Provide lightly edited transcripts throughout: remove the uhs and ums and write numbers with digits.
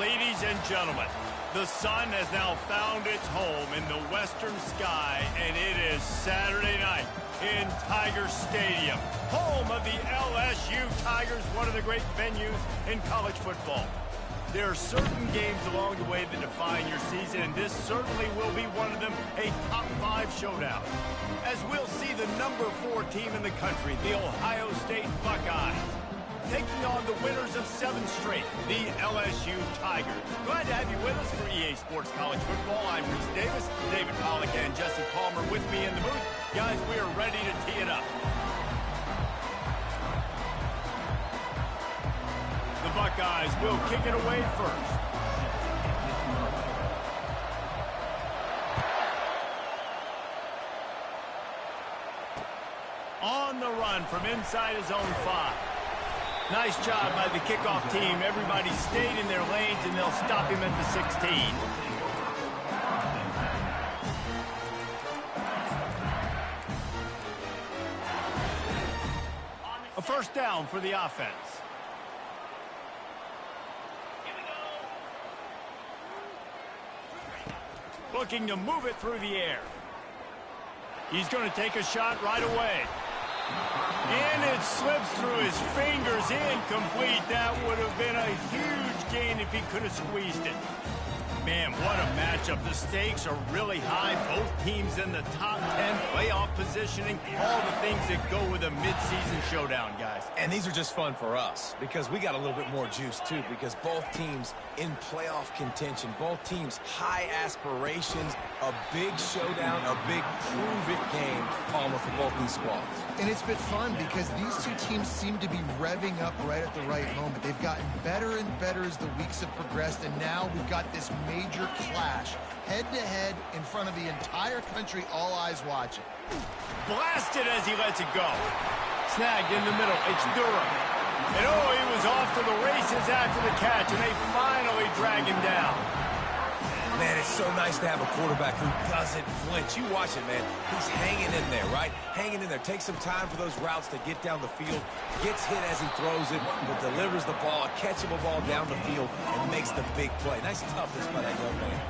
Ladies and gentlemen, the sun has now found its home in the western sky, and it is Saturday night in Tiger Stadium, home of the LSU Tigers, one of the great venues in college football. There are certain games along the way that define your season, and this certainly will be one of them, a top 5 showdown. As we'll see the number 4 team in the country, the Ohio State Buckeyes, taking on the winners of 7 straight, the LSU Tigers. Glad to have you with us for EA Sports College Football. I'm Reese Davis, David Pollack, and Jesse Palmer with me in the booth. Guys, we are ready to tee it up. The Buckeyes will kick it away first. On the run from inside his own 5. Nice job by the kickoff team. Everybody stayed in their lanes, and they'll stop him at the 16. A first down for the offense. Looking to move it through the air. He's going to take a shot right away. And it slips through his fingers, incomplete. That would have been a huge gain if he could have squeezed it. Man, what a matchup. The stakes are really high. Both teams in the top 10, playoff positioning, all the things that go with a midseason showdown, guys. And these are just fun for us because we got a little bit more juice, too, because both teams in playoff contention, both teams high aspirations, a big showdown, a big prove-it game, Palmer, for both these squads. And it's been fun because these two teams seem to be revving up right at the right moment. They've gotten better and better as the weeks have progressed, and now we've got this major clash, head-to-head, in front of the entire country, all eyes watching. Blasted as he lets it go. Snagged in the middle. It's Durham. And oh, he was off to the races after the catch, and they finally drag him down. Man, it's so nice to have a quarterback who doesn't flinch. You watch it, man. He's hanging in there, right? Hanging in there. Takes some time for those routes to get down the field. Gets hit as he throws it, but delivers the ball, a catchable ball down the field, and makes the big play. Nice toughness by that young man.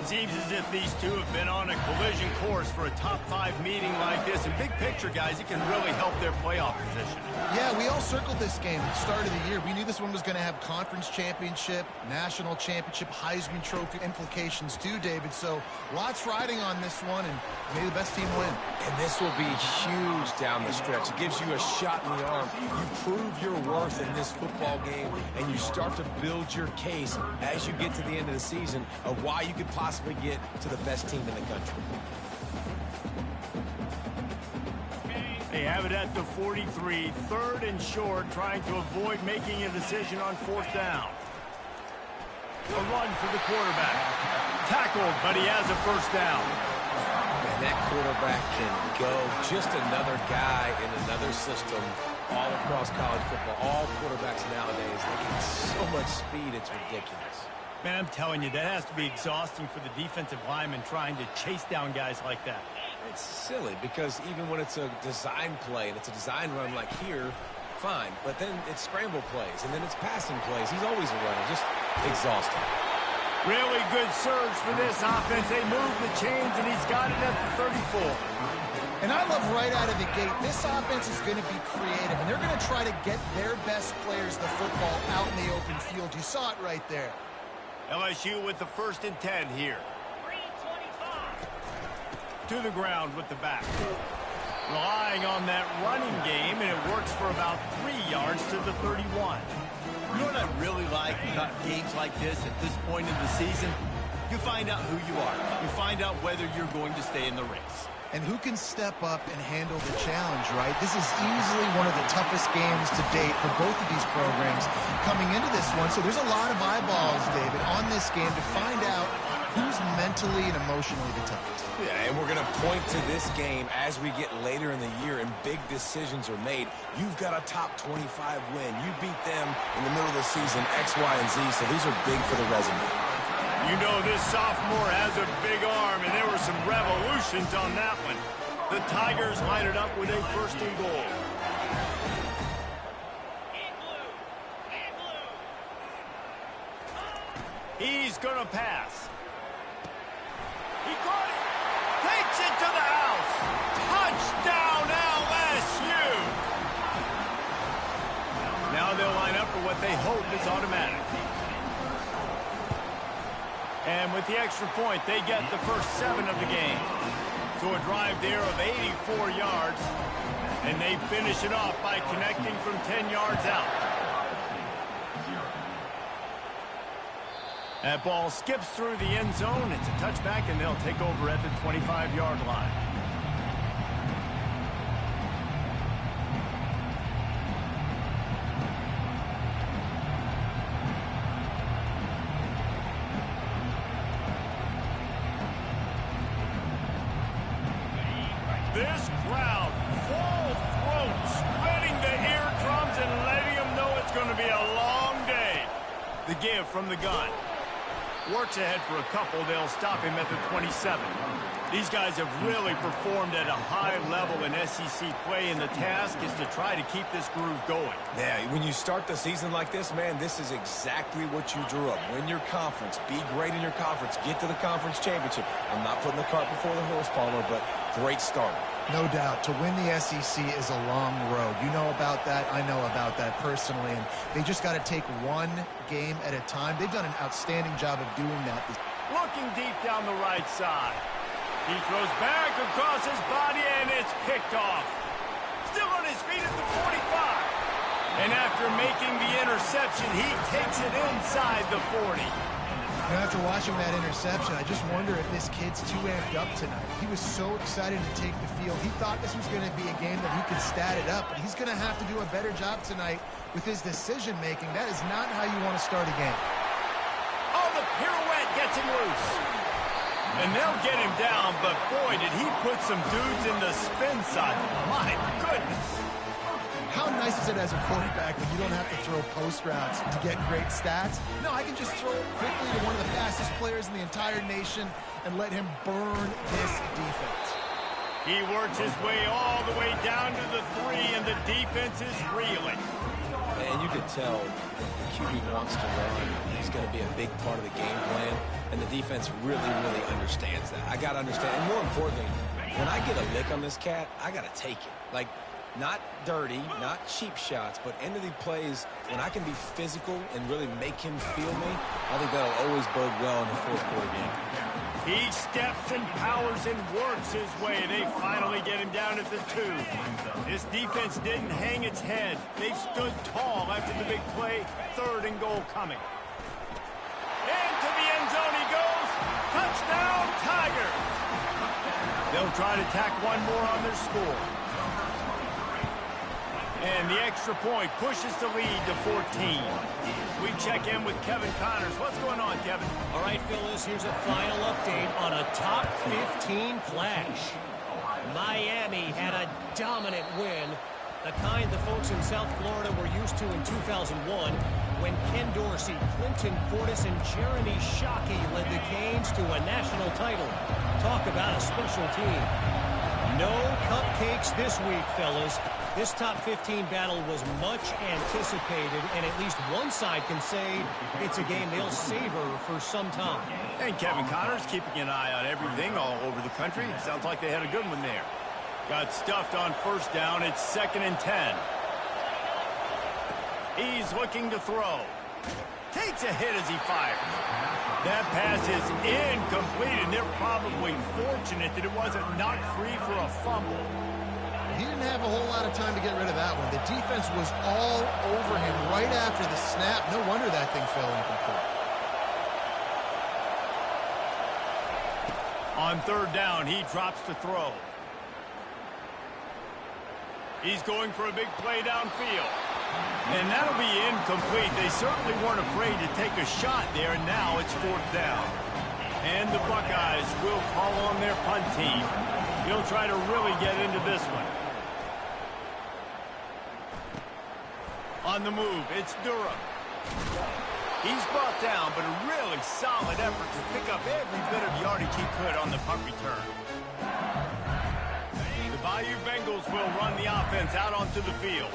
Seems as if these two have been on a collision course for a top 5 meeting like this. And big picture, guys, it can really help their playoff position. Yeah, we all circled this game at the start of the year. We knew this one was going to have conference championship, national championship, Heisman Trophy implications too, David. So lots riding on this one, and may the best team win. And this will be huge down the stretch. It gives you a shot in the arm. You prove your worth in this football game, and you start to build your case as you get to the end of the season of why you could possibly get to the best team in the country. They have it at the 43, 3rd and short, trying to avoid making a decision on 4th down. A run for the quarterback. Tackled, but he has a first down. Man, that quarterback can go. Just another guy in another system all across college football. All quarterbacks nowadays, they get so much speed, it's ridiculous. Man, I'm telling you, that has to be exhausting for the defensive lineman trying to chase down guys like that. It's silly because even when it's a design play and it's a design run like here, fine. But then it's scramble plays and then it's passing plays. He's always a runner. Just exhausting. Really good surge for this offense. They move the chains, and he's got it at the 34. And I love right out of the gate, this offense is going to be creative, and they're going to try to get their best players the football out in the open field. You saw it right there. LSU with the 1st and 10 here. To the ground with the back. Relying on that running game, and it works for about 3 yards to the 31. You know what I really like about games like this at this point in the season? You find out who you are. You find out whether you're going to stay in the race. And who can step up and handle the challenge, right? This is easily one of the toughest games to date for both of these programs coming into this one. So there's a lot of eyeballs, David, on this game to find out who's mentally and emotionally the toughest. Yeah, and we're going to point to this game as we get later in the year and big decisions are made. You've got a top 25 win. You beat them in the middle of the season, X, Y, and Z, so these are big for the resume. You know this sophomore has a big arm, and there were some revolutions on that one. The Tigers line it up with a 1st and goal. He's going to pass. He caught it. Takes it to the house. Touchdown, LSU. Now they'll line up for what they hope is automatic. And with the extra point, they get the first 7 of the game. So a drive there of 84 yards. And they finish it off by connecting from 10 yards out. That ball skips through the end zone. It's a touchback, and they'll take over at the 25-yard line. This crowd, full throat, spreading the eardrums and letting them know it's going to be a long day. The give from the gun. Works ahead for a couple. They'll stop him at the 27. These guys have really performed at a high level in SEC play, and the task is to try to keep this groove going. Yeah, when you start the season like this, man, this is exactly what you drew up. Win your conference. Be great in your conference. Get to the conference championship. I'm not putting the cart before the horse, Palmer, but great start. No doubt. To win the SEC is a long road. You know about that. I know about that personally. And they just got to take one game at a time. They've done an outstanding job of doing that. Looking deep down the right side. He throws back across his body, and it's picked off. Still on his feet at the 45. And after making the interception, he takes it inside the 40. Now, after watching that interception, I just wonder if this kid's too amped up tonight. He was so excited to take the field. He thought this was going to be a game that he could stat it up, but he's going to have to do a better job tonight with his decision-making. That is not how you want to start a game. Oh, the pirouette gets him loose. And they'll get him down, but boy, did he put some dudes in the spin side. My goodness. How nice is it as a quarterback when you don't have to throw post routes to get great stats? No, I can just throw it quickly to one of the fastest players in the entire nation and let him burn this defense. He works his way all the way down to the 3, and the defense is reeling. And you can tell the QB wants to run. He's going to be a big part of the game plan, and the defense really, really understands that. I got to understand, and more importantly, when I get a lick on this cat, I got to take it. Like, not dirty, not cheap shots, but end of the plays, when I can be physical and really make him feel me, I think that'll always bode well in the fourth quarter game. He steps and powers and works his way. They finally get him down at the 2. This defense didn't hang its head. They stood tall after the big play. 3rd and goal coming. Into the end zone he goes. Touchdown, Tigers. They'll try to tack one more on their score. And the extra point pushes the lead to 14. We check in with Kevin Connors. What's going on, Kevin? All right, Phyllis, here's a final update on a top 15 clash. Miami had a dominant win, the kind the folks in South Florida were used to in 2001 when Ken Dorsey, Clinton Portis, and Jeremy Shockey led the Canes to a national title. Talk about a special team. No cupcakes this week, fellas. This top 15 battle was much anticipated, and at least one side can say it's a game they'll savor for some time. And Kevin Connors keeping an eye on everything all over the country. Sounds like they had a good one there. Got stuffed on first down. It's 2nd and 10. He's looking to throw. Takes a hit as he fires. That pass is incomplete, and they're probably fortunate that it wasn't knocked free for a fumble. He didn't have a whole lot of time to get rid of that one. The defense was all over him right after the snap. No wonder that thing fell incomplete. On 3rd down, he drops the throw. He's going for a big play downfield. And that'll be incomplete. They certainly weren't afraid to take a shot there, and now it's 4th down. And the Buckeyes will call on their punt team. He'll try to really get into this one. On the move, it's Durham. He's brought down, but a really solid effort to pick up every bit of yardage he could on the punt return. The Bayou Bengals will run the offense out onto the field.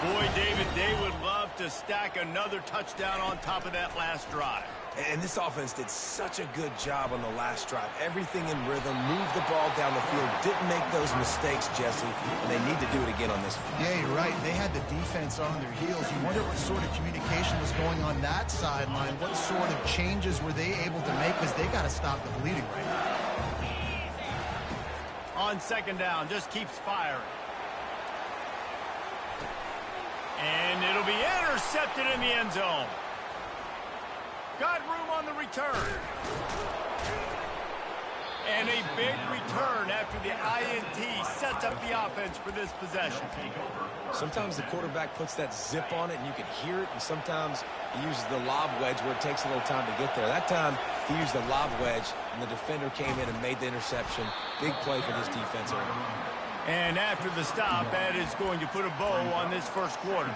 Boy, David, they would love to stack another touchdown on top of that last drive. And this offense did such a good job on the last drive. Everything in rhythm, moved the ball down the field, didn't make those mistakes, Jesse, and they need to do it again on this one. Yeah, you're right. They had the defense on their heels. You wonder what sort of communication was going on that sideline. What sort of changes were they able to make, because they got to stop the bleeding right now. On second down, just keeps firing. And it'll be intercepted in the end zone. Got room on the return. And a big return after the INT sets up the offense for this possession. Sometimes the quarterback puts that zip on it and you can hear it, and sometimes he uses the lob wedge where it takes a little time to get there. That time he used the lob wedge and the defender came in and made the interception. Big play for this defense early. And after the stop, that is going to put a bow on this first quarter.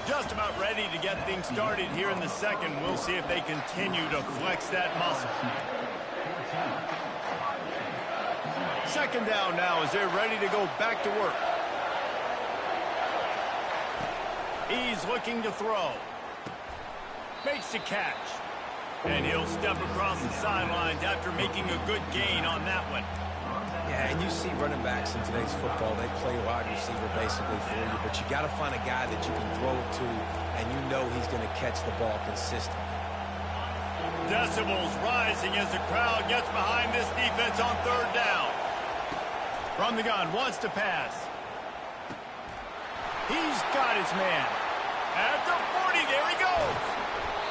Just about ready to get things started here in the second. We'll see if they continue to flex that muscle. Second down now as they're ready to go back to work. He's looking to throw. Makes the catch. And he'll step across the sidelines after making a good gain on that one. Yeah, and you see running backs in today's football, they play wide receiver basically for you, but you got to find a guy that you can throw it to, and you know he's going to catch the ball consistently. Decibels rising as the crowd gets behind this defense on third down. From the gun, wants to pass. He's got his man. At the 40, there he goes.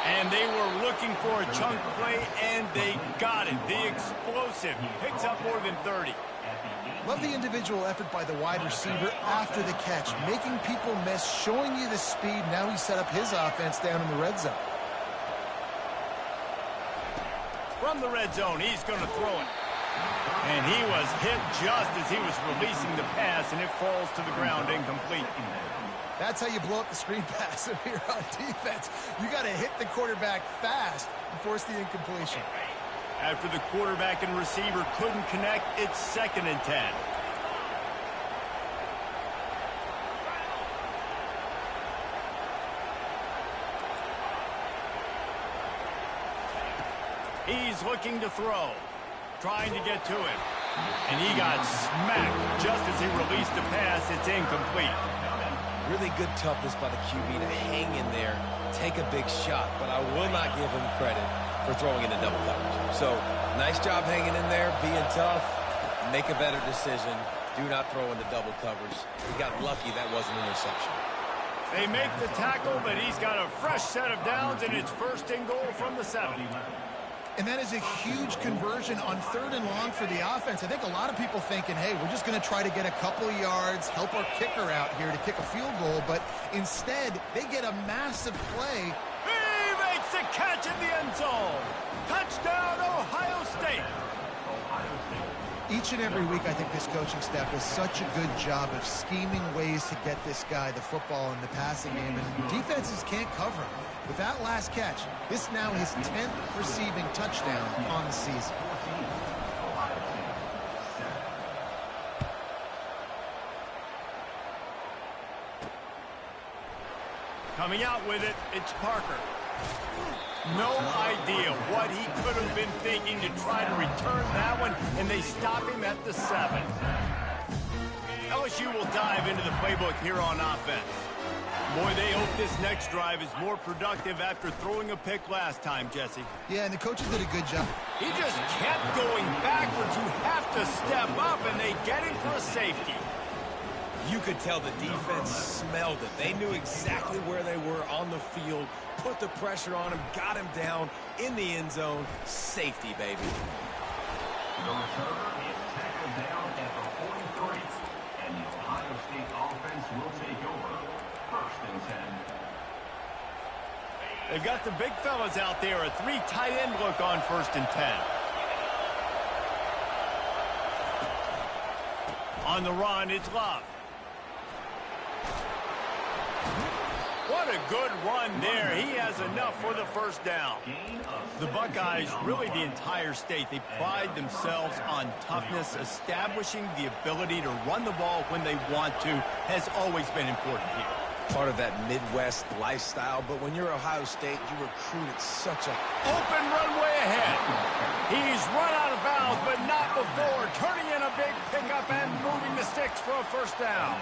And they were looking for a chunk play, and they got it. The explosive picks up more than 30. Love the individual effort by the wide receiver after the catch, making people miss, showing you the speed. Now he set up his offense down in the red zone. From the red zone, he's going to throw it. And he was hit just as he was releasing the pass, and it falls to the ground incomplete. That's how you blow up the screen pass if you're on defense. You got to hit the quarterback fast and force the incompletion. After the quarterback and receiver couldn't connect, it's 2nd and 10. He's looking to throw, trying to get to it. And he got smacked just as he released the pass. It's incomplete. Really good toughness by the QB to hang in there, take a big shot, but I will not give him credit for throwing into double coverage. So, nice job hanging in there, being tough, make a better decision. Do not throw into double coverage. He got lucky that wasn't an interception. They make the tackle, but he's got a fresh set of downs, and it's 1st and goal from the 7. And that is a huge conversion on 3rd and long for the offense. I think a lot of people thinking, hey, we're just going to try to get a couple of yards, help our kicker out here to kick a field goal. But instead, they get a massive play. He makes a catch in the end zone. Touchdown, Ohio State. Each and every week, I think this coaching staff does such a good job of scheming ways to get this guy the football in the passing game, and defenses can't cover him. With that last catch, this now his 10th receiving touchdown on the season. Coming out with it, it's Parker. No idea what he could have been thinking to try to return that one, and they stop him at the 7. LSU will dive into the playbook here on offense. Boy, they hope this next drive is more productive after throwing a pick last time, Jesse. Yeah, and the coaches did a good job. He just kept going backwards. You have to step up, and they get him for a safety. You could tell the defense smelled it. They knew exactly where they were on the field, put the pressure on him, got him down in the end zone. Safety, baby. The returner is tackled down at the 43, and the Ohio State offense will take over. 1st and 10. They've got the big fellas out there. A 3 tight end look on 1st and 10. On the run, it's Love. What a good run there. He has enough for the 1st down. The Buckeyes, really the entire state, they pride themselves on toughness. Establishing the ability to run the ball when they want to has always been important here. part of that Midwest lifestyle. But when you're Ohio State, you recruit at such a open runway ahead. He's run out of bounds, but not before turning in a big pickup and moving the sticks for a first down.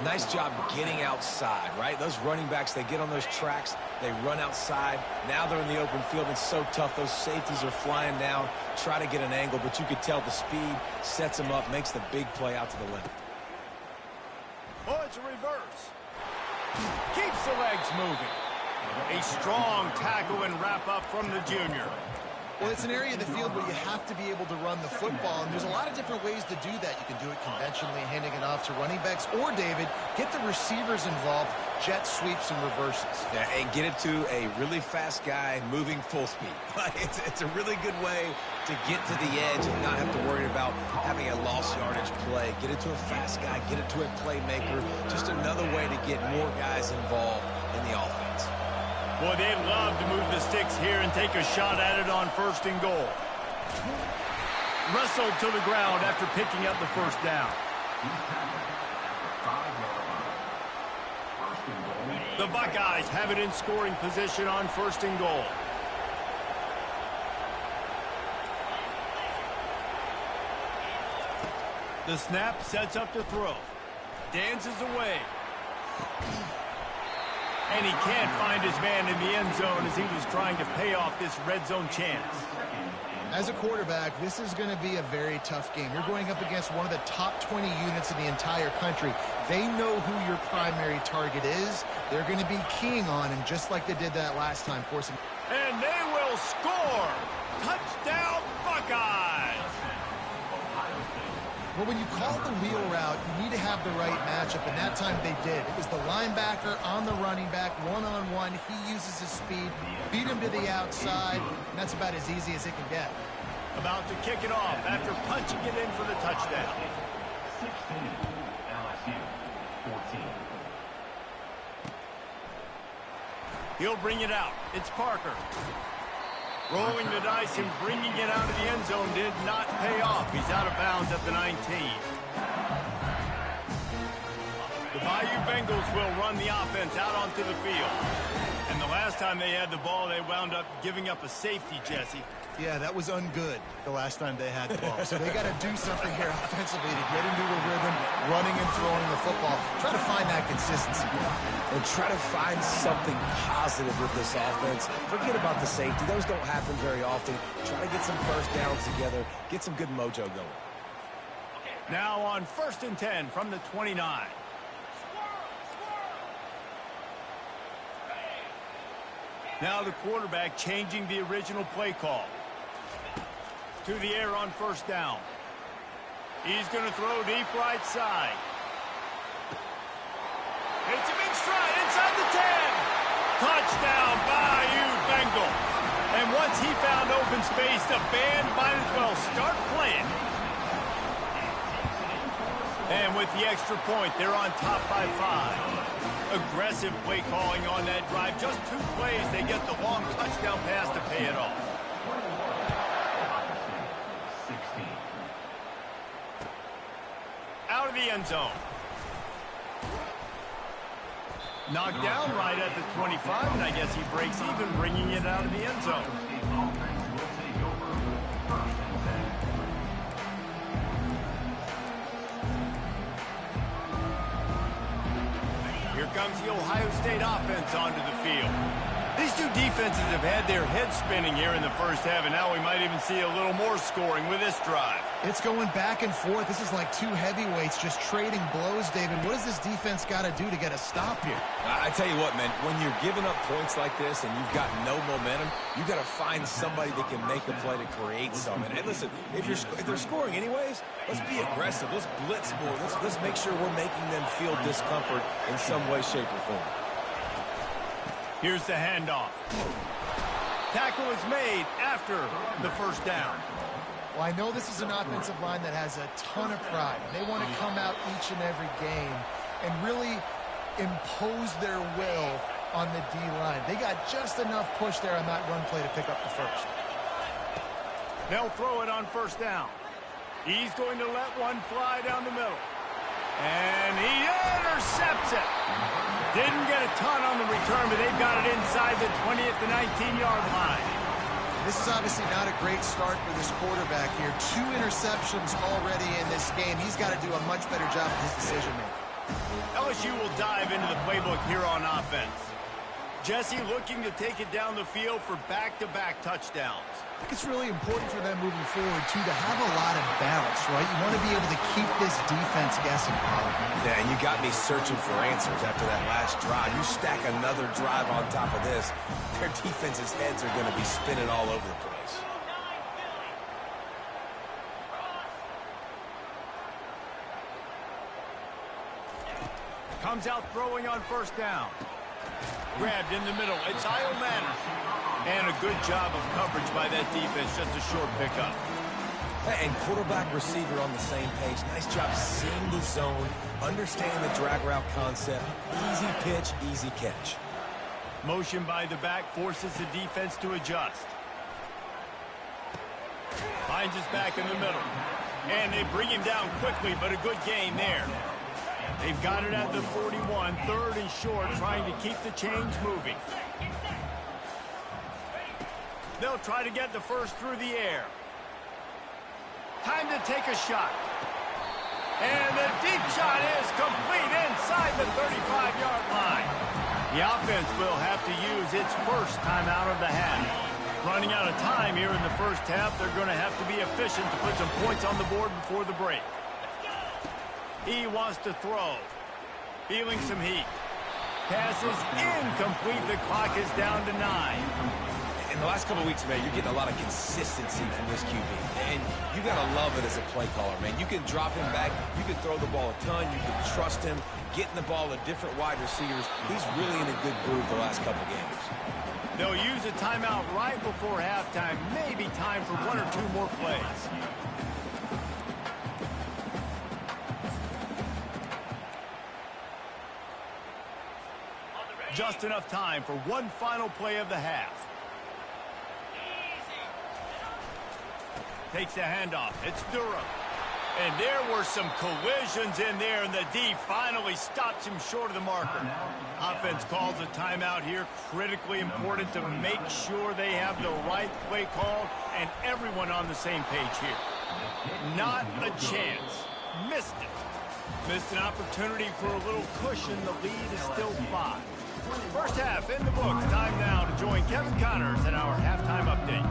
nice job getting outside, right? Those running backs, they get on those tracks, they run outside. Now they're in the open field. It's so tough. Those safeties are flying down, try to get an angle, but you could tell the speed sets them up, makes the big play out to the left. Oh, it's a reverse. Keeps the legs moving. A strong tackle and wrap up from the junior. Well, it's an area of the field where you have to be able to run the football, and there's a lot of different ways to do that. You can do it conventionally, handing it off to running backs, or, David, get the receivers involved, jet sweeps and reverses. Yeah, and get it to a really fast guy moving full speed. It's a really good way to get to the edge and not have to worry about having a lost yardage play. Get it to a fast guy, get it to a playmaker. Just another way to get more guys involved in the offense. Boy, they'd love to move the sticks here and take a shot at it on 1st and goal. Wrestled to the ground after picking up the first down. The Buckeyes have it in scoring position on 1st and goal. The snap sets up to throw. Dances away. And he can't find his man in the end zone as he was trying to pay off this red zone chance. As a quarterback, this is going to be a very tough game. You're going up against one of the top 20 units in the entire country. They know who your primary target is. They're going to be keying on him just like they did that last time, forcing. And they will score! Touchdown, Buckeyes! Well, when you call the wheel route, you need to have the right matchup, and that time they did. It was the linebacker on the running back, one-on-one. He uses his speed, beat him to the outside, and that's about as easy as it can get. About to kick it off after punching it in for the touchdown. 16, LSU, 14. He'll bring it out. It's Parker. Rolling the dice and bringing it out of the end zone did not pay off. He's out of bounds at the 19. The Bayou Bengals will run the offense out onto the field. And the last time they had the ball, they wound up giving up a safety, Jesse. Yeah, that was ungood the last time they had the ball. So they got to do something here offensively to get into a rhythm, running and throwing the football. Try to find that consistency. And try to find something positive with this offense. Forget about the safety. Those don't happen very often. Try to get some first downs together. Get some good mojo going. Now on 1st and 10 from the 29. Now the quarterback changing the original play call. To the air on 1st down. He's going to throw deep right side. It's a big stride inside the 10. Touchdown, Bayou Bengals. And once he found open space, the band might as well start playing. And with the extra point, they're on top by 5. Aggressive play calling on that drive. Just 2 plays, they get the long touchdown pass to pay it off. 16. Out of the end zone. Knocked down right at the 25, and I guess he breaks even, bringing it out of the end zone. Here comes the Ohio State offense onto the field. These two defenses have had their heads spinning here in the first half, and now we might even see a little more scoring with this drive. It's going back and forth. This is like two heavyweights just trading blows, David. What does this defense got to do to get a stop here? I tell you what, man, when you're giving up points like this and you've got no momentum, you got to find somebody that can make a play to create something. And listen, if they're scoring anyways, let's be aggressive. Let's blitz more. Let's make sure we're making them feel discomfort in some way, shape, or form. Here's the handoff. Tackle is made after the first down. Well, I know this is an offensive line that has a ton of pride. They want to come out each and every game and really impose their will on the D-line. They got just enough push there on that run play to pick up the first. They'll throw it on 1st down. He's going to let one fly down the middle. And he intercepts it. Didn't get a ton on the return, but they've got it inside the 20 at the 19-yard line. This is obviously not a great start for this quarterback here. 2 interceptions already in this game. He's got to do a much better job of his decision-making. LSU will dive into the playbook here on offense. Jesse looking to take it down the field for back-to-back touchdowns. I think it's really important for them moving forward, too, to have a lot of balance, right? You want to be able to keep this defense guessing, Pollard. Yeah, and you got me searching for answers after that last drive. You stack another drive on top of this, their defense's heads are going to be spinning all over the place. Comes out throwing on first down. Grabbed in the middle. It's Iomannis. And a good job of coverage by that defense. Just a short pickup. And quarterback receiver on the same page. Nice job seeing the zone, understanding the drag route concept. Easy pitch, easy catch. Motion by the back forces the defense to adjust. Finds his back in the middle. And they bring him down quickly, but a good gain there. They've got it at the 41, 3rd and short, trying to keep the chains moving. They'll try to get the first through the air. Time to take a shot. And the deep shot is complete inside the 35-yard line. The offense will have to use its first timeout of the half. Running out of time here in the first half, they're going to have to be efficient to put some points on the board before the break. He wants to throw. Feeling some heat. Pass is incomplete. The clock is down to 9. In the last couple of weeks, man, you're getting a lot of consistency from this QB. And you got to love it as a play caller, man. You can drop him back. You can throw the ball a ton. You can trust him. Getting the ball to different wide receivers. He's really in a good groove the last couple games. They'll use a timeout right before halftime. Maybe time for 1 or 2 more plays. Just enough time for one final play of the half. Takes the handoff. It's Durham. And there were some collisions in there, and the D finally stops him short of the marker. Offense calls a timeout here. Critically important to make sure they have the right play call and everyone on the same page here. Not a chance. Missed it. Missed an opportunity for a little cushion. The lead is still 5. First half in the books. Time now to join Kevin Connors in our halftime update.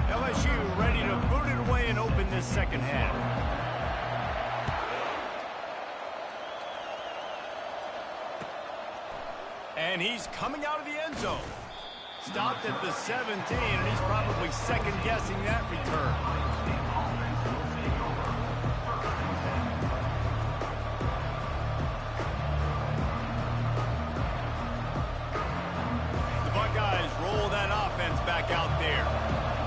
LSU ready to boot it away and open this second half. And he's coming out of the end zone. Stopped at the 17, and he's probably second-guessing that return. The Buckeyes roll that offense back out there.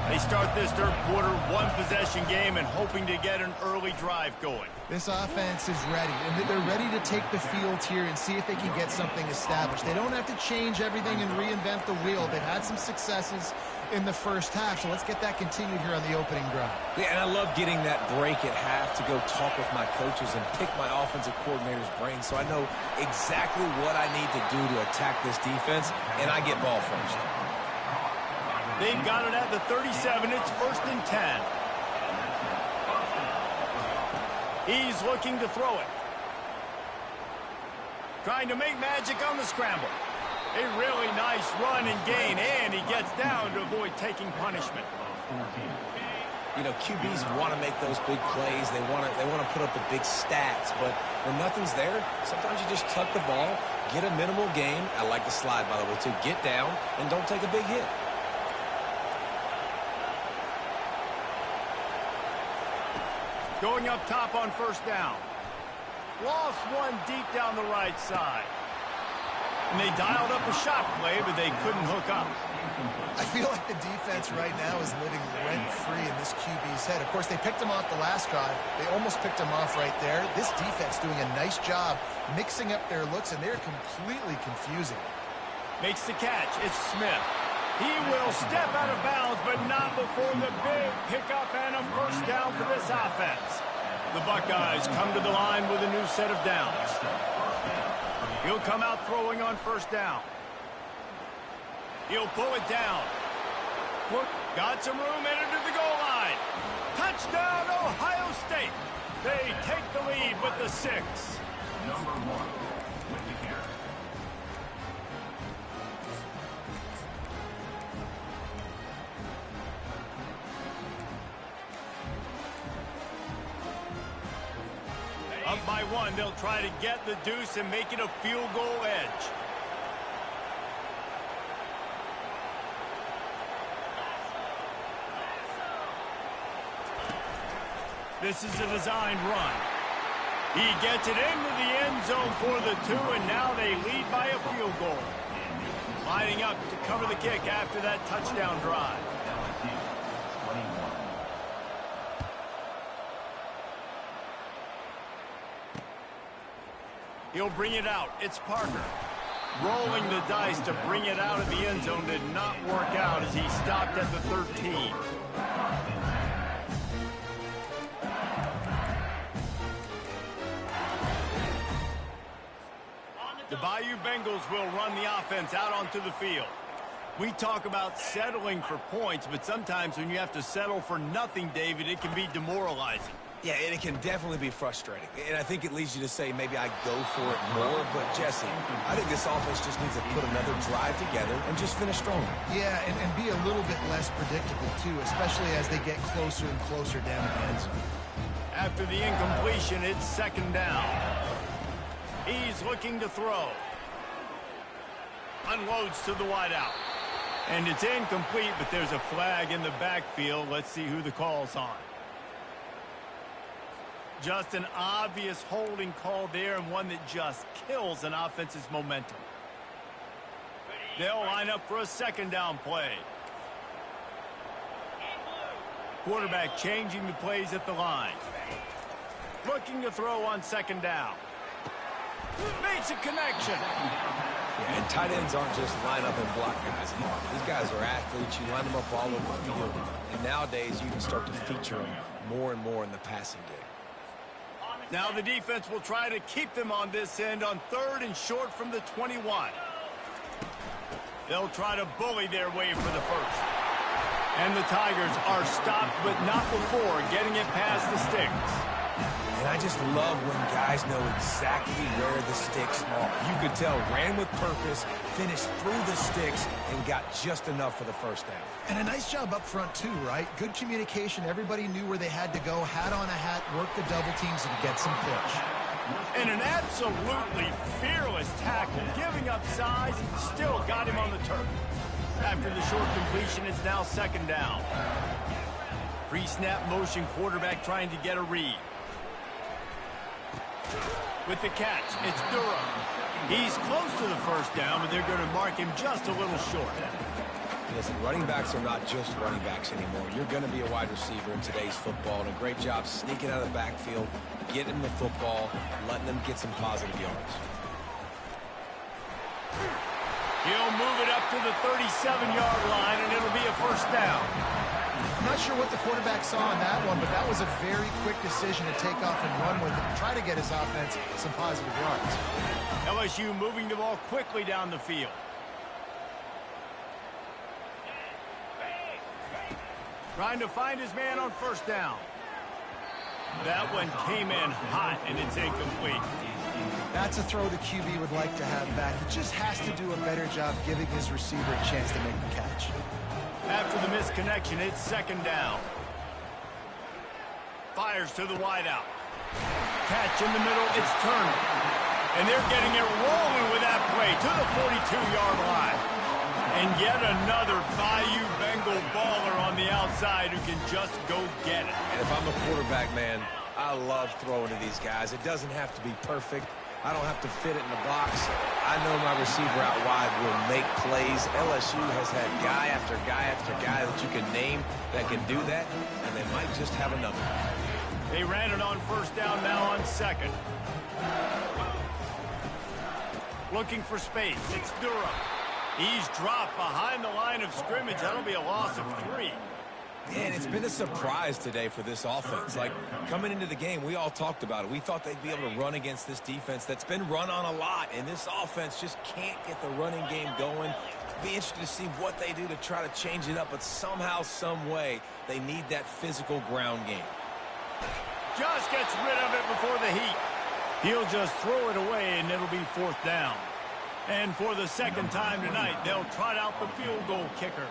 They start this third quarter, one-possession game, and hoping to get an early drive going. This offense is ready, and they're ready to take the field here and see if they can get something established. They don't have to change everything and reinvent the wheel. They've had some successes in the first half, so let's get that continued here on the opening drive. Yeah, and I love getting that break at half to go talk with my coaches and pick my offensive coordinator's brain so I know exactly what I need to do to attack this defense, and I get ball first. They've got it at the 37. It's 1st and 10. He's looking to throw it. Trying to make magic on the scramble. A really nice run and gain, and he gets down to avoid taking punishment. You know, QBs want to make those big plays. They want to put up the big stats, but when nothing's there, sometimes you just tuck the ball, get a minimal gain. I like the slide, by the way, too. Get down and don't take a big hit. Going up top on first down. Lost one deep down the right side. And they dialed up a shot play, but they couldn't hook up. I feel like the defense right now is living rent-free in this QB's head. Of course, they picked him off the last drive. They almost picked him off right there. This defense doing a nice job mixing up their looks, and they're completely confusing. Makes the catch. It's Smith. He will step out of bounds, but not before the big pickup and a first down for this offense. The Buckeyes come to the line with a new set of downs. He'll come out throwing on first down. He'll pull it down. Got some room, headed to the goal line. Touchdown, Ohio State. They take the lead with the 6. Number 1 with the carry. Up by 1, they'll try to get the deuce and make it a field goal edge. This is a designed run. He gets it into the end zone for the 2, and now they lead by a field goal. Lining up to cover the kick after that touchdown drive. He'll bring it out. It's Parker. Rolling the dice to bring it out of the end zone did not work out as he stopped at the 13. The Bayou Bengals will run the offense out onto the field. We talk about settling for points, but sometimes when you have to settle for nothing, David, it can be demoralizing. Yeah, and it can definitely be frustrating. And I think it leads you to say maybe I go for it more. But, Jesse, I think this offense just needs to put another drive together and just finish stronger. Yeah, and be a little bit less predictable, too, especially as they get closer and closer down the end zone. After the incompletion, it's second down. He's looking to throw. Unloads to the wideout. And it's incomplete, but there's a flag in the backfield. Let's see who the call's on. Just an obvious holding call there, and one that just kills an offense's momentum. They'll line up for a second down play. Quarterback changing the plays at the line. Looking to throw on second down. Makes a connection. Yeah, and tight ends aren't just line up and block guys anymore. These guys are athletes. You line them up all over the field. And nowadays, you can start to feature them more and more in the passing game. Now the defense will try to keep them on this end on 3rd and short from the 21. They'll try to bully their way for the first. And the Tigers are stopped, but not before getting it past the sticks. And I just love when guys know exactly where the sticks are. You could tell, ran with purpose, finished through the sticks, and got just enough for the first down. And a nice job up front, too, right? Good communication. Everybody knew where they had to go. Hat on a hat, work the double teams, and get some pitch. And an absolutely fearless tackle, giving up size, still got him on the turf. After the short completion, it's now second down. Pre-snap motion, quarterback trying to get a read. With the catch, it's Durham. He's close to the first down, but they're going to mark him just a little short. Listen, running backs are not just running backs anymore. You're going to be a wide receiver in today's football, and a great job sneaking out of the backfield, getting the football, letting them get some positive yards. He'll move it up to the 37-yard line, and it'll be a first down. I'm not sure what the quarterback saw on that one, but that was a very quick decision to take off and run with it and try to get his offense some positive yards. LSU moving the ball quickly down the field. Trying to find his man on first down. That one came in hot, and it's incomplete. That's a throw the QB would like to have back. He just has to do a better job giving his receiver a chance to make the catch. After the misconnection, it's second down. Fires to the wideout. Catch in the middle, it's Turner. And they're getting it rolling with that play to the 42-yard line. And yet another Bayou Bengal baller on the outside who can just go get it. And if I'm a quarterback, man, I love throwing to these guys. It doesn't have to be perfect. I don't have to fit it in the box. I know my receiver out wide will make plays. LSU has had guy after guy after guy that you can name that can do that, and they might just have another. They ran it on first down, now on second. Looking for space. It's Durham. He's dropped behind the line of scrimmage. That'll be a loss of 3. And it's been a surprise today for this offense. Like, coming into the game, we all talked about it. We thought they'd be able to run against this defense that's been run on a lot, and this offense just can't get the running game going. Be interested to see what they do to try to change it up, but somehow, some way, they need that physical ground game. Just gets rid of it before the heat. He'll just throw it away, and it'll be 4th down. And for the second time tonight, they'll trot out the field goal kicker.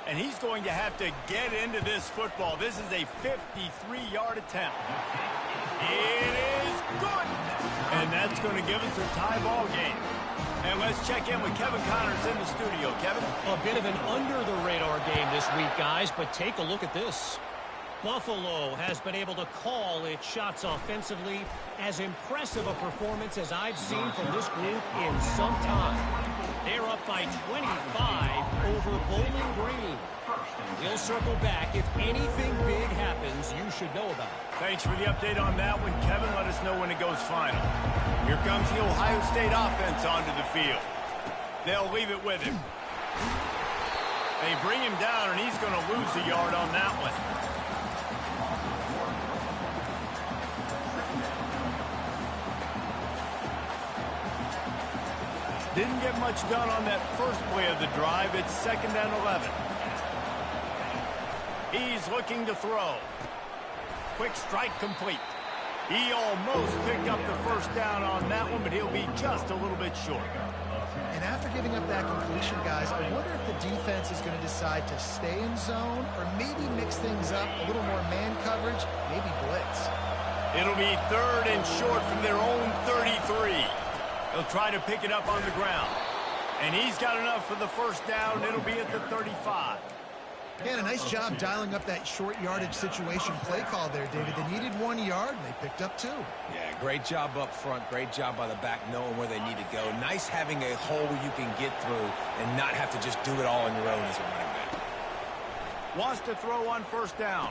And he's going to have to get into this football. This is a 53-yard attempt. It is good. And that's going to give us a tie ball game. And let's check in with Kevin Connors in the studio. Kevin? A bit of an under-the-radar game this week, guys, but take a look at this. Buffalo has been able to call its shots offensively. As impressive a performance as I've seen from this group in some time. They're up by 25 over Bowling Green. We'll circle back. If anything big happens, you should know about it. Thanks for the update on that one, Kevin. Let us know when it goes final. Here comes the Ohio State offense onto the field. They'll leave it with him. They bring him down, and he's going to lose a yard on that one. Didn't get much done on that first play of the drive. It's 2nd and 11. He's looking to throw. Quick strike complete. He almost picked up the first down on that one, but he'll be just a little bit short. And after giving up that completion, guys, I wonder if the defense is going to decide to stay in zone or maybe mix things up, a little more man coverage, maybe blitz. It'll be 3rd and short from their own 33. He'll try to pick it up on the ground. And he's got enough for the first down. It'll be at the 35. Yeah, a nice job dialing up that short yardage situation play call there, David. They needed 1 yard, and they picked up 2. Yeah, great job up front. Great job by the back knowing where they need to go. Nice having a hole where you can get through and not have to just do it all on your own as a running back. Wants to throw on first down.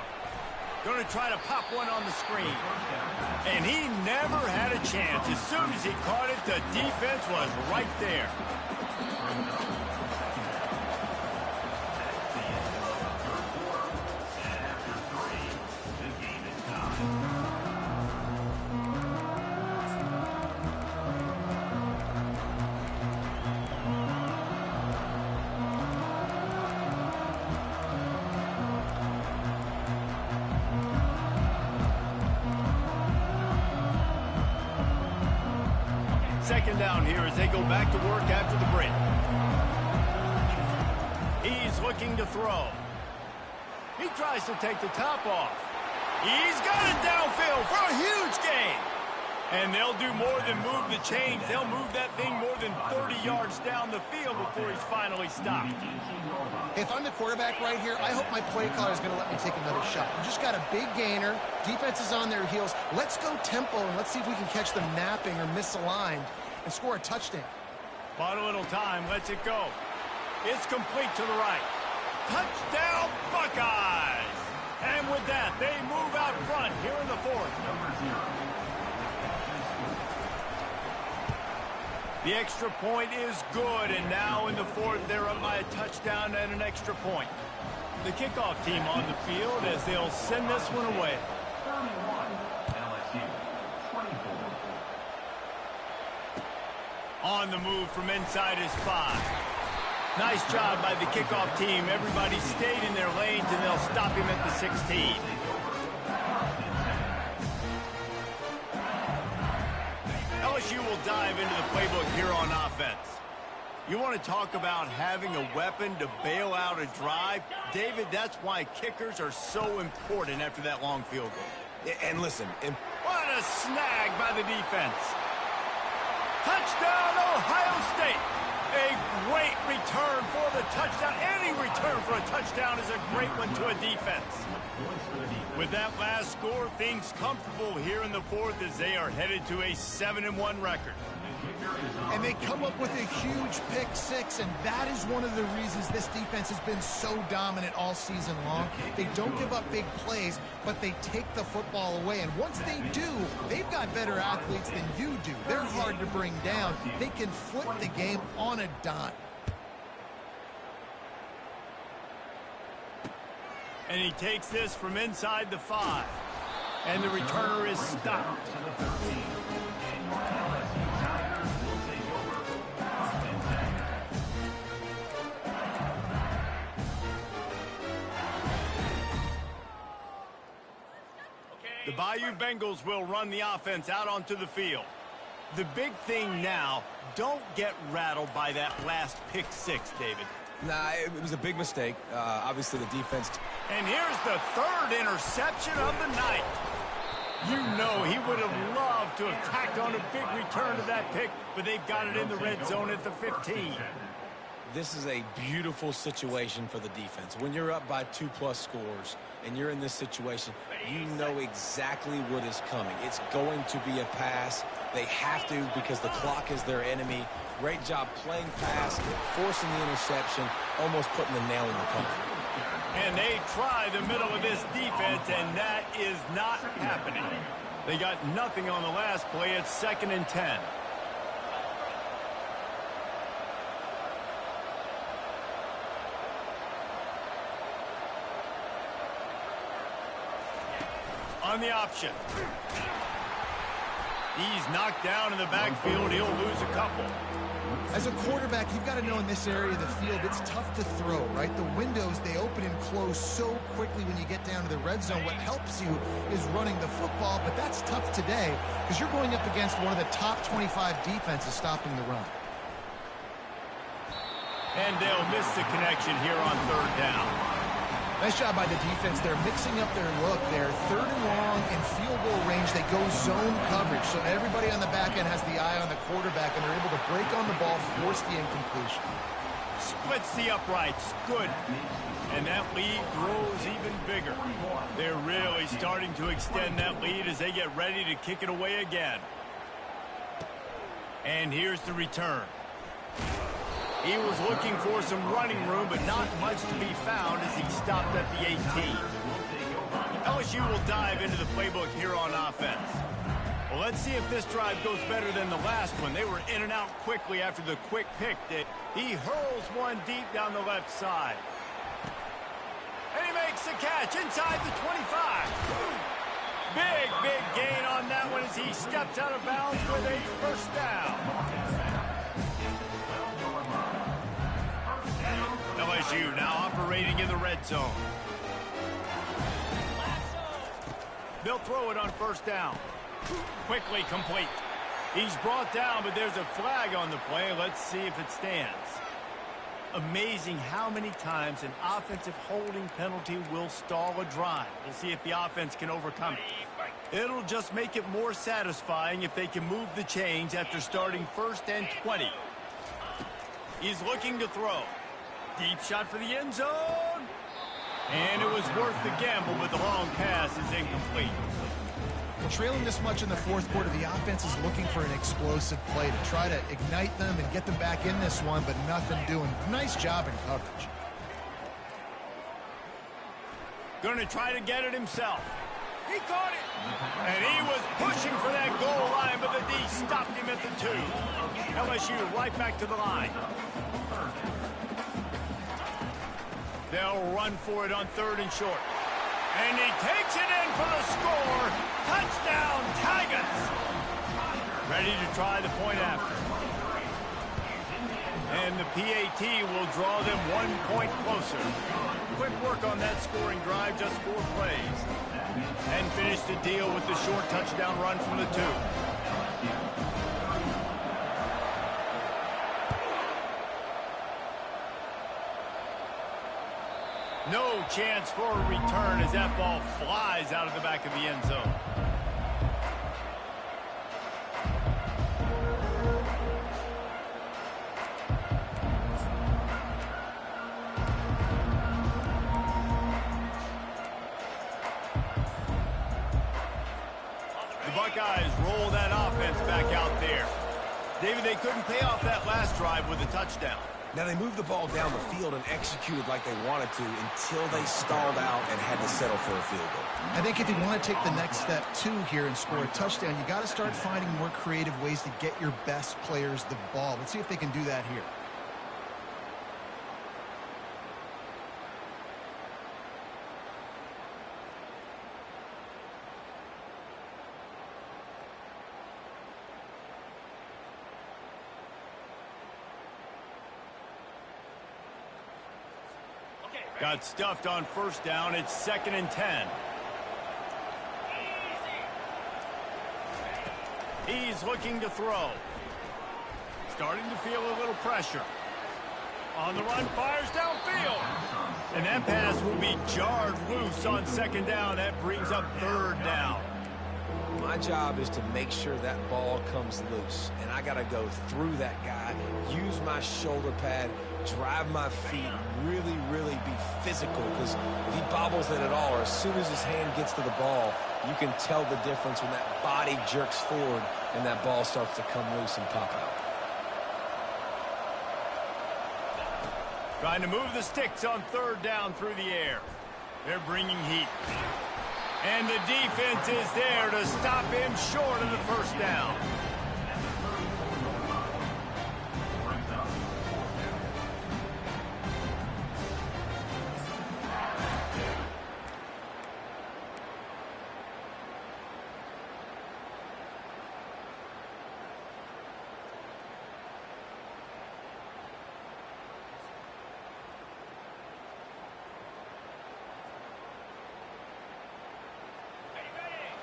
Going to try to pop one on the screen. And he never had a chance. As soon as he caught it, the defense was right there. Second down here as they go back to work after the break. He's looking to throw. He tries to take the top off. He's got it downfield for a huge gain. And they'll do more than move the chains. They'll move that thing more than 30 yards down the field before he's finally stopped. If I'm the quarterback right here, I hope my play caller is going to let me take another shot. We just got a big gainer. Defense is on their heels. Let's go tempo, and let's see if we can catch them napping or misaligned and score a touchdown. Bought a little time. Lets it go. It's complete to the right. Touchdown, Buckeyes! And with that, they move out front here in the 4th. The extra point is good, and now in the 4th, they're up by a touchdown and an extra point. The kickoff team on the field as they'll send this one away. 31, LSU, 24. On the move from inside his 5. Nice job by the kickoff team. Everybody stayed in their lanes, and they'll stop him at the 16. LSU will dive into the playbook here on offense. You want to talk about having a weapon to bail out a drive? David, that's why kickers are so important after that long field goal. And listen, What a snag by the defense. Touchdown, Ohio State. A great return for the touchdown. Any return for a touchdown is a great one to a defense. With that last score, things comfortable here in the 4th as they are headed to a 7-1 record. And they come up with a huge pick 6, and that is one of the reasons this defense has been so dominant all season long. They don't give up big plays, but they take the football away. And once they do, they've got better athletes than you do. They're hard to bring down. They can flip the game on a dime. And he takes this from inside the 5. And the returner is stopped. To the 13. And your LSU Tigers will take over. And Tiger. The Bayou Bengals will run the offense out onto the field. The big thing now, don't get rattled by that last pick 6, David. Nah, it was a big mistake. Obviously, the defense. And here's the 3rd interception of the night. You know he would have loved to have tacked on a big return to that pick, but they've got it in the red zone at the 15. This is a beautiful situation for the defense. When you're up by 2+ scores and you're in this situation, you know exactly what is coming. It's going to be a pass. They have to because the clock is their enemy. Great job playing pass, forcing the interception, almost putting the nail in the coffin. And they try the middle of this defense, and that is not happening. They got nothing on the last play. It's 2nd and 10. On the option. He's knocked down in the backfield. He'll lose a couple. As a quarterback, you've got to know in this area of the field, it's tough to throw, right? The windows, they open and close so quickly when you get down to the red zone. What helps you is running the football, but that's tough today because you're going up against one of the top 25 defenses stopping the run. And they'll miss the connection here on 3rd down. Nice job by the defense. They're mixing up their look. They're 3rd and long in field goal range. They go zone coverage. So everybody on the back end has the eye on the quarterback, and they're able to break on the ball, force the incompletion. Splits the uprights. Good. And that lead grows even bigger. They're really starting to extend that lead as they get ready to kick it away again. And here's the return. He was looking for some running room, but not much to be found as he stopped at the 18. LSU will dive into the playbook here on offense. Well, let's see if this drive goes better than the last one. They were in and out quickly after the quick pick. He hurls one deep down the left side. And he makes the catch inside the 25. Big gain on that one as he steps out of bounds with a 1st down. LSU now operating in the red zone. They'll throw it on 1st down. Quickly complete. He's brought down, but there's a flag on the play. Let's see if it stands. Amazing how many times an offensive holding penalty will stall a drive. We'll see if the offense can overcome it. It'll just make it more satisfying if they can move the chains after starting 1st and 20. He's looking to throw. Deep shot for the end zone. And it was worth the gamble, but the long pass is incomplete. Trailing this much in the 4th quarter, the offense is looking for an explosive play to try to ignite them and get them back in this one, but nothing doing. Nice job in coverage. Going to try to get it himself. He caught it. And he was pushing for that goal line, but the D stopped him at the 2. LSU right back to the line. They'll run for it on 3rd and short. And he takes it in for the score. Touchdown, Tigers. Ready to try the point after. And the PAT will draw them 1 point closer. Quick work on that scoring drive, just 4 plays. And finish the deal with the short touchdown run from the 2. No chance for a return as that ball flies out of the back of the end zone. The Buckeyes roll that offense back out there. David, they couldn't pay off that last drive with a touchdown. Now, they moved the ball down the field and executed like they wanted to until they stalled out and had to settle for a field goal. I think if you want to take the next step, too, here and score a touchdown, you got to start finding more creative ways to get your best players the ball. Let's see if they can do that here. Got stuffed on first down. It's 2nd and 10. He's looking to throw. Starting to feel a little pressure. On the run, fires downfield. And that pass will be jarred loose on 2nd down. That brings up 3rd down. My job is to make sure that ball comes loose. And I got to go through that guy, use my shoulder pad, drive my feet, really, really be physical. Because if he bobbles it at all, or as soon as his hand gets to the ball, you can tell the difference when that body jerks forward and that ball starts to come loose and pop out. Trying to move the sticks on 3rd down through the air. They're bringing heat. And the defense is there to stop him short of the 1st down.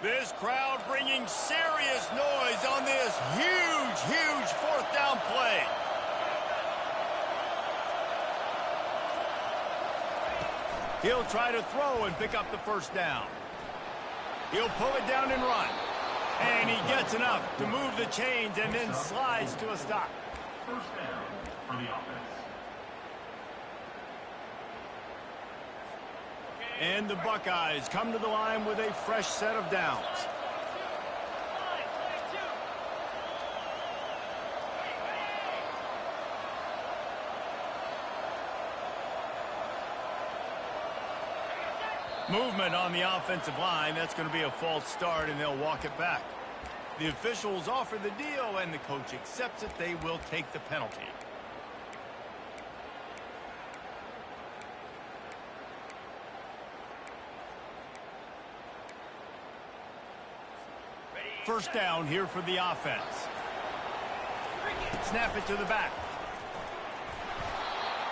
This crowd bringing serious noise on this huge 4th down play. He'll try to throw and pick up the 1st down. He'll pull it down and run. And he gets enough to move the chains and then slides to a stop. 1st down for the offense. And the Buckeyes come to the line with a fresh set of downs. Movement on the offensive line. That's going to be a false start, and they'll walk it back. The officials offer the deal, and the coach accepts it. They will take the penalty. First down here for the offense. Snap it to the back.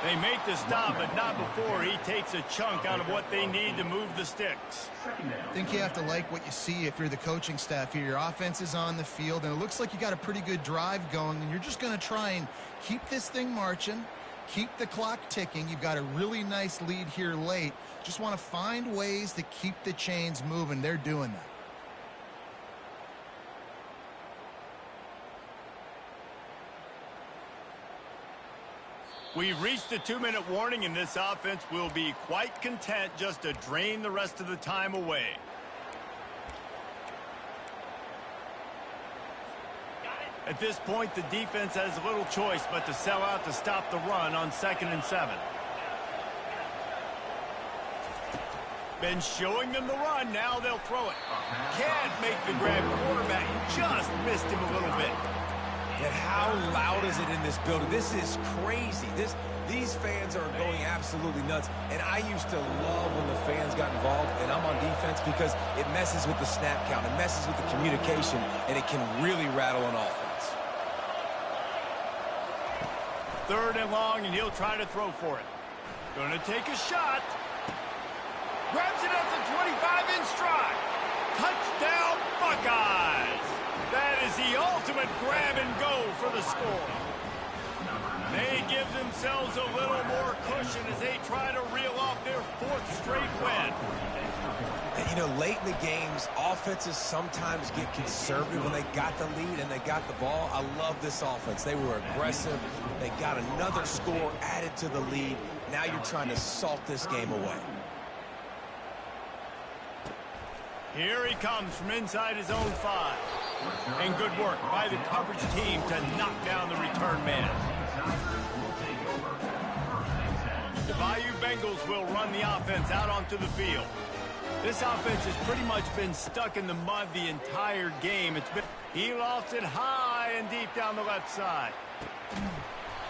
They make the stop, but not before he takes a chunk out of what they need to move the sticks. I think you have to like what you see if you're the coaching staff here. Your offense is on the field, and it looks like you got a pretty good drive going, and you're just going to try and keep this thing marching, keep the clock ticking. You've got a really nice lead here late. Just want to find ways to keep the chains moving. They're doing that. We've reached the 2-minute warning, and this offense will be quite content just to drain the rest of the time away. At this point, the defense has little choice but to sell out to stop the run on 2nd and 7. Been showing them the run. Now they'll throw it. Can't make the grab. Quarterback just missed him a little bit. Yet how loud is it in this building? This is crazy. These fans are going absolutely nuts. And I used to love when the fans got involved, and I'm on defense, because it messes with the snap count. It messes with the communication, and it can really rattle an offense. 3rd and long, and he'll try to throw for it. Going to take a shot. Grabs it at the 25 in stride. Touchdown, Buckeyes. That is the ultimate grab and go for the score. They give themselves a little more cushion as they try to reel off their 4th straight win. And, you know, late in the games, offenses sometimes get conservative when they got the lead and they got the ball. I love this offense. They were aggressive. They got another score added to the lead. Now you're trying to salt this game away. Here he comes from inside his own 5. And good work by the coverage team to knock down the return man. The Bayou Bengals will run the offense out onto the field. This offense has pretty much been stuck in the mud the entire game. He lofts it high and deep down the left side.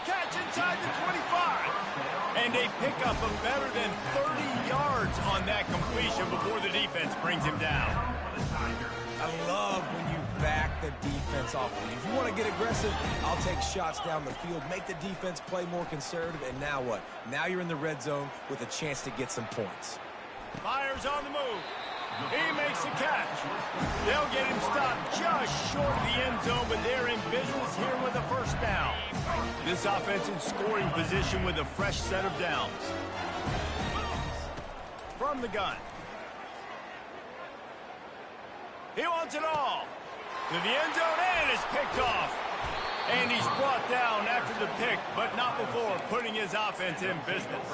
Catch inside the 25. And a pickup of better than 30 yards on that completion before the defense brings him down. the Tigers. I love when you back the defense off of you. If you want to get aggressive, I'll take shots down the field, make the defense play more conservative, and now what? Now you're in the red zone with a chance to get some points. Fires on the move. He makes the catch. They'll get him stopped just short of the end zone, but they're in business here with a first down. This offense in scoring position with a fresh set of downs. From the gun. He wants it all. To the end zone, and it's picked off. And he's brought down after the pick, but not before putting his offense in business.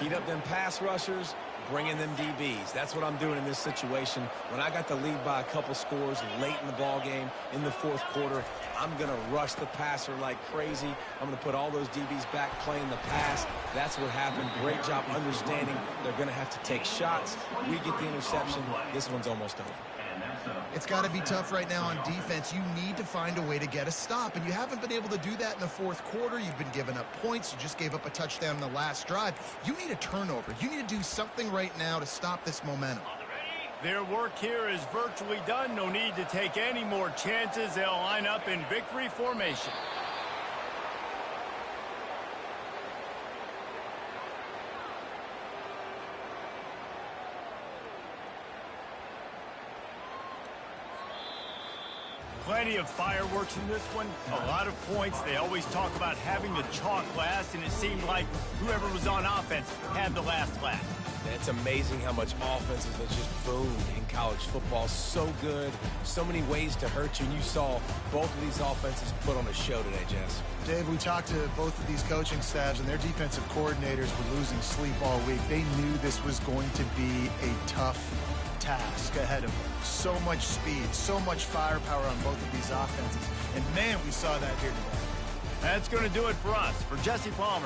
Heat up them pass rushers, bring in them DBs. That's what I'm doing in this situation. When I got the lead by a couple scores late in the ball game, in the fourth quarter, I'm going to rush the passer like crazy. I'm going to put all those DBs back playing the pass. That's what happened. Great job understanding they're going to have to take shots. We get the interception. This one's almost over. It's got to be tough right now on defense. You need to find a way to get a stop, and you haven't been able to do that in the fourth quarter. You've been giving up points. You just gave up a touchdown in the last drive. You need a turnover. You need to do something right now to stop this momentum. Their work here is virtually done. No need to take any more chances. They'll line up in victory formation. Plenty of fireworks in this one. A lot of points. They always talk about having the chalk last, and it seemed like whoever was on offense had the last laugh. It's amazing how much offenses have just boomed in college football. So good. So many ways to hurt you. And you saw both of these offenses put on a show today, Jess. Dave, we talked to both of these coaching staffs, and their defensive coordinators were losing sleep all week. They knew this was going to be a tough task ahead of them. So much speed, so much firepower on both of these offenses. And, man, we saw that here today. That's going to do it for us. For Jesse Palmer.